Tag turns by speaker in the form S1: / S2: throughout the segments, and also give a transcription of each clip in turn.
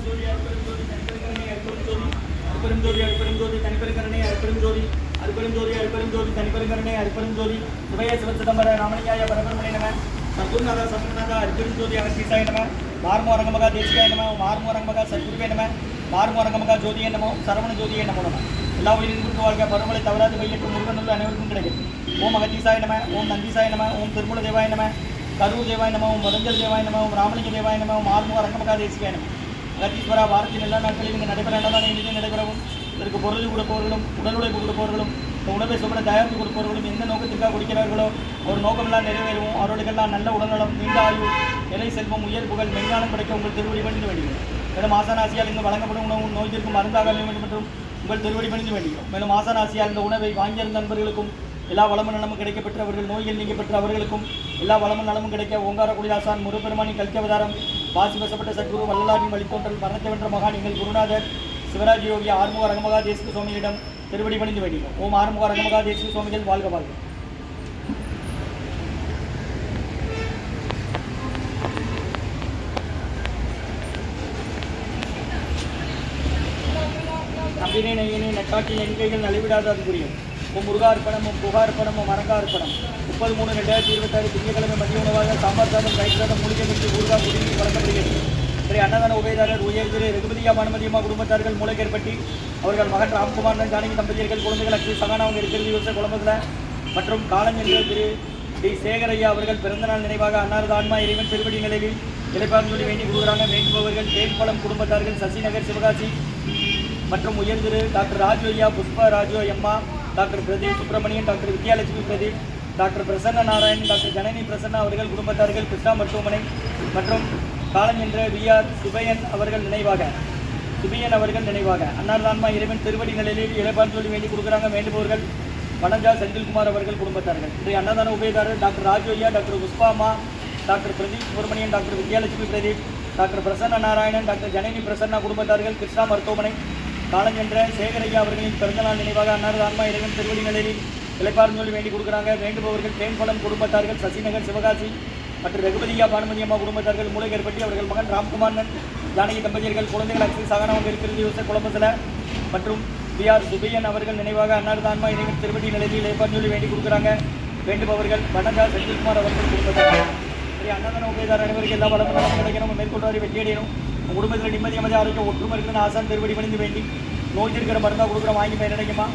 S1: அருப்பெருஞ்சோதி தனிப்பெருங்கரணை அருப்பெருஞ்சோதி அருப்பெருஞ்சோதி அருப்பெருஞ்சோதி தனிப்பெருங்கரணை அருப்பெருஞ்சோதி சுபய சிவசிதம்பர ராமலிங்காய பரபரமணி நம சத்குருநாத சத்குருநாத அருப்பெருஞ்சோதி அகசீசாய நம மார்மோரங்கமகா தேசிகாய நம மார்மோரங்கமகா சத்குருவே நம மார்மோரங்கமகா ஜோதியே நமோ சரவண ஜோதியே நமோ நம எல்லா உயிரின் குறுக்கு வாழ்க்கை பருவமலை தவறாது வையற்றும் முருகனுள்ள அனைவருக்கும் கிடைக்கும். ஓம் அகதீசாய நம ஓம் நந்தீசாய நம ஓம் திருமூல தேவாய நம கரூர் தேவாய நம ஓம் மதஞ்சல் தேவாய நம ஓம் ராமலிங்க தேவாய நம ஓம் ஆர்முக தேசிகாய நம. அகத்தீஸ்வரா வாரத்தின் எல்லா நாட்களிலும் இங்கு நடைபெற நல்லதான இன்றையும் நடைபெறவும் இதற்கு பொருள் கொடுப்பவர்களும் உடல் உழைப்பு கொடுப்பவர்களும் இந்த உணவை சுமட தயாரித்து கொடுப்பவர்களும் எந்த நோக்கத்திற்காக கொடுக்கிறார்களோ ஒரு நோக்கமெல்லாம் நிறைவேறுவோம். அவர்களுக்கெல்லாம் நல்ல உடல்நலம் நீண்ட ஆயுள் நிலை செல்வம் உயர் புகழ் மெஞ்ஞானம் கிடைக்க உங்கள் திருவடி பணிந்து வேண்டுகிறோம். மேலும் ஆசானாசியால் இங்கு வழங்கப்படும் உணவு நோய் தீர்க்கும் மருந்தாக வேண்டும் என்றும் உங்கள் திருவடி பணிந்து வேண்டுகிறோம். மேலும் ஆசானாசியால் இந்த உணவை வாங்கியிருந்த நண்பர்களுக்கும் எல்லா வளமும் நலமும் கிடைக்கப்பெற்ற அவர்கள் நோய்கள் நீங்க பெற்ற அவர்களுக்கும் எல்லா வளமும் நலமும் கிடைக்க ஓங்காரக்குடி ஆசான் முருகப்பெருமானின் கல்கி அவதாரம் வாசி வசப்பட்ட சத்குரு வள்ளலாரின் வழித்தோன்றல் மரணத்தை வென்ற மகான் எங்கள் குருநாதர் சிவராஜ் யோகி ஆறுமுக ரங்கமகா தேசிக சுவாமியிடம் திருவடி பணிந்து வேண்டுகிறோம். ஓம் ஆறுமுக ரங்கமகா தேசிக சுவாமிகள் வாழ்க வாழ்க. நம்பினை நையினை நட்டாட்டின் எண்கைகள் நலிவிடாத அது புரியும். உம் முருகார்ப்பணமும் புகார்ப்பணமும் அரங்கார்ப்பணம் 30/3/2026 திங்கட்கிழமை மதிய உணவாக சாம்பார் சாதம் ரைட் சாதம் மூலிகை கட்சி ஊர்கா குடிநீர் வழங்கப்படுகிறது. அன்னதான உபயதாரர் உயர் திரு ரகுபதியா பானுமதியம்மா குடும்பத்தார்கள் மூலக்கேற்பட்டி அவர்கள் மகன் ராம்குமார் ஜானகி தம்பதியர்கள் குழந்தைகள் அக்ஷய் சகானா அவங்க இருக்கிறது யோசை குழம்புல மற்றும் காலஞ்சென்ற திரு டி சேகரையா அவர்கள் பிறந்தநாள் நினைவாக அன்னாரது ஆன்மா இறைவன் திருவடி நிலையில் இலைப்பார்ந்து சொல்லி வேண்டி கொடுக்குறாங்க. வேண்டுபவர்கள் தேன்பலம் குடும்பத்தார்கள் சசிநகர் சிவகாசி மற்றும் உயர் திரு டாக்டர் ராஜு ஐயா புஷ்பா ராஜு அம்மா doctor Pradeep Subramanian doctor Vidyalakshmi Pradeep doctor Prasanna Narayanan doctor Janani Prasanna அவர்கள் குடும்பத்தார்கள் கிருஷ்ணா மருத்துவமனை மற்றும் காலம் என்ற விஆர் சுபையன் அவர்கள் நினைவாக அன்னார்தான்மா இறைவன் திருவடி நிலையில் இலைப்பான் சொல்லி வேண்டி கொடுக்குறாங்க. வேண்டுபவர்கள் வனஜா செந்தில்குமார் அவர்கள் குடும்பத்தார்கள். இன்றைய அன்னதான உபயதாரர் டாக்டர் ராஜு ஐயா டாக்டர் புஷ்பாமா doctor Pradeep Subramanian doctor Vidyalakshmi Pradeep doctor Prasanna Narayanan doctor Janani Prasanna குடும்பத்தார்கள் கிருஷ்ணா மருத்துவமனை காலம் என்ற சேகரையா அவர்களின் பிறந்தநாள் நினைவாக அன்னார்தான்மா இறைவன் திருவடி நிலையில் இலைப்பார்ந்து சொல்லி வேண்டி கொடுக்குறாங்க. வேண்டுபவர்கள் தேன்பலம் குடும்பத்தார்கள் சசிநகர் சிவகாசி மற்றும் ரகுபதியா பானுமதியம்மா குடும்பத்தார்கள் மூலக்கேற்பட்டி அவர்கள் மகன் ராம்குமார் ஜானகி தம்பதியர்கள் குழந்தைகள் அக்ஷய் சகானாவும் இருக்கிறது யோசை குழம்புல மற்றும் விஆர் சுபையன் அவர்கள் நினைவாக அன்னார்தான்மா இறைவன் திருவடி நிலையில் இலைப்பார்ந்து சொல்லி வேண்டி கொடுக்குறாங்க. வேண்டுபவர்கள் வனஜா செந்தில்குமார் அவர்கள் குடும்பத்தார்கள். அன்னதான உபயதார அனைவருக்கு எல்லா வளமும் நலமும் கிடைக்கணும். மேற்கொள்வாரி வெற்றியடையணும். குடும்பத்தில் நிம்மதி அமைதி ஆரோக்கியம் ஒற்றுமை இருக்குன்னு ஆசான் திருவடி பணிந்து வேண்டி நோய் இருக்கிற மருந்தாக கொடுக்குற வாங்கி பயனடைக்குமா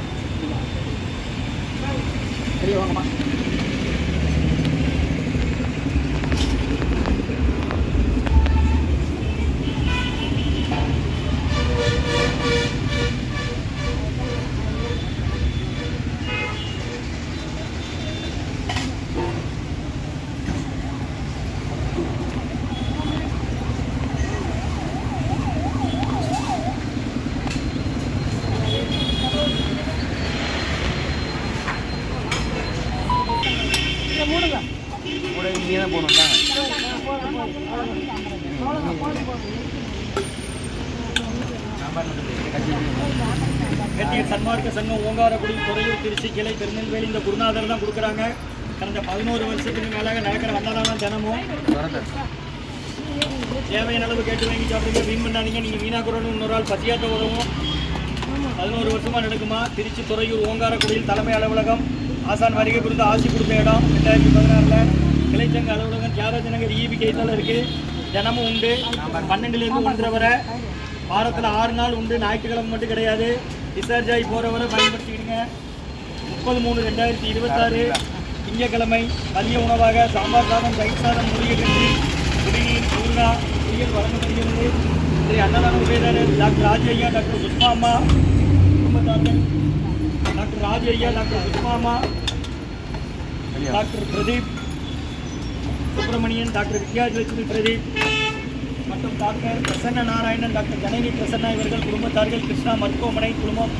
S1: சரி வாங்கம்மா. சன்மார்க்க சங்கம் ஓங்காரக்குடி துறையூர் திருச்சி கிளை திருநெல்வேலி இந்த குருநாதர் தான் கொடுக்குறாங்க. கடந்த 11 வருஷத்துக்கு மேலாக நடக்கிற அன்னதானம் தினமும் தேவையான அளவு கேட்டு வாங்கி சாப்பிடுங்க. வீண் பண்ணாதீங்க. நீங்கள் வீணாக்குறோன்னு இன்னொரு ஆள் பசியாட்ட உதவும். 11 வருஷமாக நடக்குமா. திருச்சி துறையூர் ஓங்காரக்குடியில் தலைமை அலுவலகம் ஆசான் வருகை புரிந்து ஆசி கொடுத்த இடம் 2016 கிளைச்சங்க அலுவலகம் தியாகராஜ நகர் ஈபி கைத்தால் இருக்குது. தினமும் உண்டு. 12லேருந்து 1:30 வரை வாரத்தில் 6 நாள் உண்டு. ஞாயிற்றுக்கிழமை மட்டும் கிடையாது. டிஸ்சார்ஜ் ஆகி போகிறவரை பயன்படுத்திக்கிடுங்க. 30/3/2026 திங்கட்கிழமை மதிய உணவாக சாம்பார் சாதம் ரைட் சாதம் மூலிகை கஞ்சி குடிநீர் ஊர்கா பொரியல் வழங்கப்படுகிறது. இன்றைய அன்னதான உபயதாரர் டாக்டர் ராஜு ஐயா டாக்டர் புஷ்பாமா குடும்பத்தார்கள் டாக்டர் ராஜு ஐயா டாக்டர் புஷ்பாமா டாக்டர் பிரதீப் சுப்பிரமணியன் டாக்டர் வித்யாலட்சுமி பிரதீப் மற்றும் டாக்டர் பிரசன்ன நாராயணன் டாக்டர் ஜனனி பிரசன்னா இவர்கள் குடும்பத்தார்கள் கிருஷ்ணா மருத்துவமனை குடும்பம்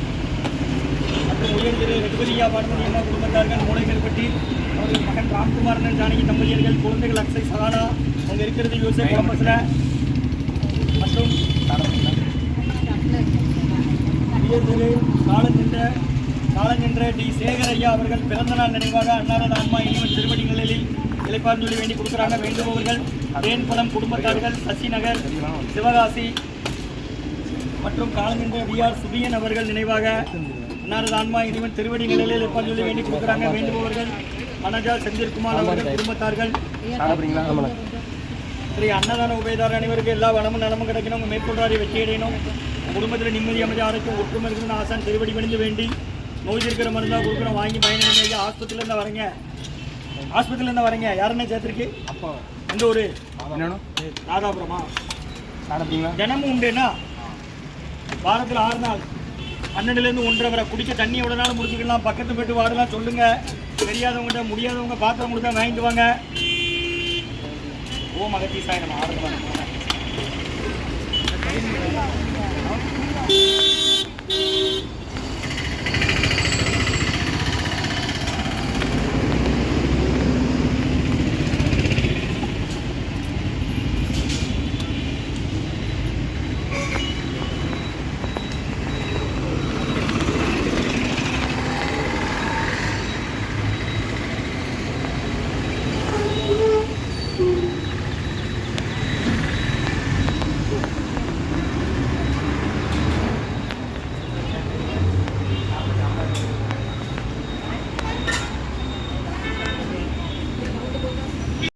S1: மற்றும் உயர் திரு ரகுபதியா பானுமதியம்மா குடும்பத்தார்கள் மூளைகள்பட்டி அவர்கள் மகன் ராம்குமார் ஜானகி தம்பதியர்கள் குழந்தைகள் அக்ஷய் சகானா அவங்க இருக்கிறது யோசை குழம்புல மற்றும் உயர் திரு காலஞ்சென்ற டி சேகரையா அவர்கள் பிறந்தநாள் நினைவாக அன்னாரது ஆன்மா இனிவன் திருவடி நிலையில் இலைப்பார்ந்து சொல்லி வேண்டி கொடுக்குறாங்க. வேண்டுபவர்கள் தேன்பலம் குடும்பத்தார்கள் சசிநகர் சிவகாசி மற்றும் காலநின்ற விஆர் சுபியன் அவர்கள் நினைவாக அன்னாரது ஆன்மா இறைவன் திருவடி நிலையில் இருப்பான்னு சொல்லி வேண்டி கொடுக்குறாங்க. வேண்டுபவர்கள் மனஜா செந்தில்குமார் அவர்கள் குடும்பத்தார்கள். ஸ்ரீ அன்னதான உபயதார அனைவருக்கு எல்லா வளமும் நலமும் கிடைக்கணும். உங்கள் மேற்கொண்டாரி வெற்றி அடையணும். குடும்பத்தில் நிம்மதி அமைதி ஆரோக்கியம் ஒற்றுமை இருக்கணும்னு ஆசான் திருவடி விழுந்து வேண்டி நோய் இருக்கிற மருந்தாக கொடுக்குறோம். வாங்கி பயணிங்க. ஐயா ஆஸ்பத்திரியிலேருந்து வரீங்க. ஆஸ்பத்திரியிலேருந்து வரீங்க. யாருன்னே சேர்த்துருக்கு? அப்போ எந்த ஊர்? ராதாபுரமா? தினமும் உண்டுன்னா வாரத்தில் 6 நாள் 12லேருந்து 1.5 வரை குடிக்க தண்ணி எவ்வளோ நாள் முடிச்சுக்கலாம். பக்கத்து போய்ட்டு வாடலாம் சொல்லுங்கள். தெரியாதவங்ககிட்ட முடியாதவங்க பாத்திரம் கொடுத்தா வாங்கிட்டு வாங்க. ஓம் அகத்தீசாய நம.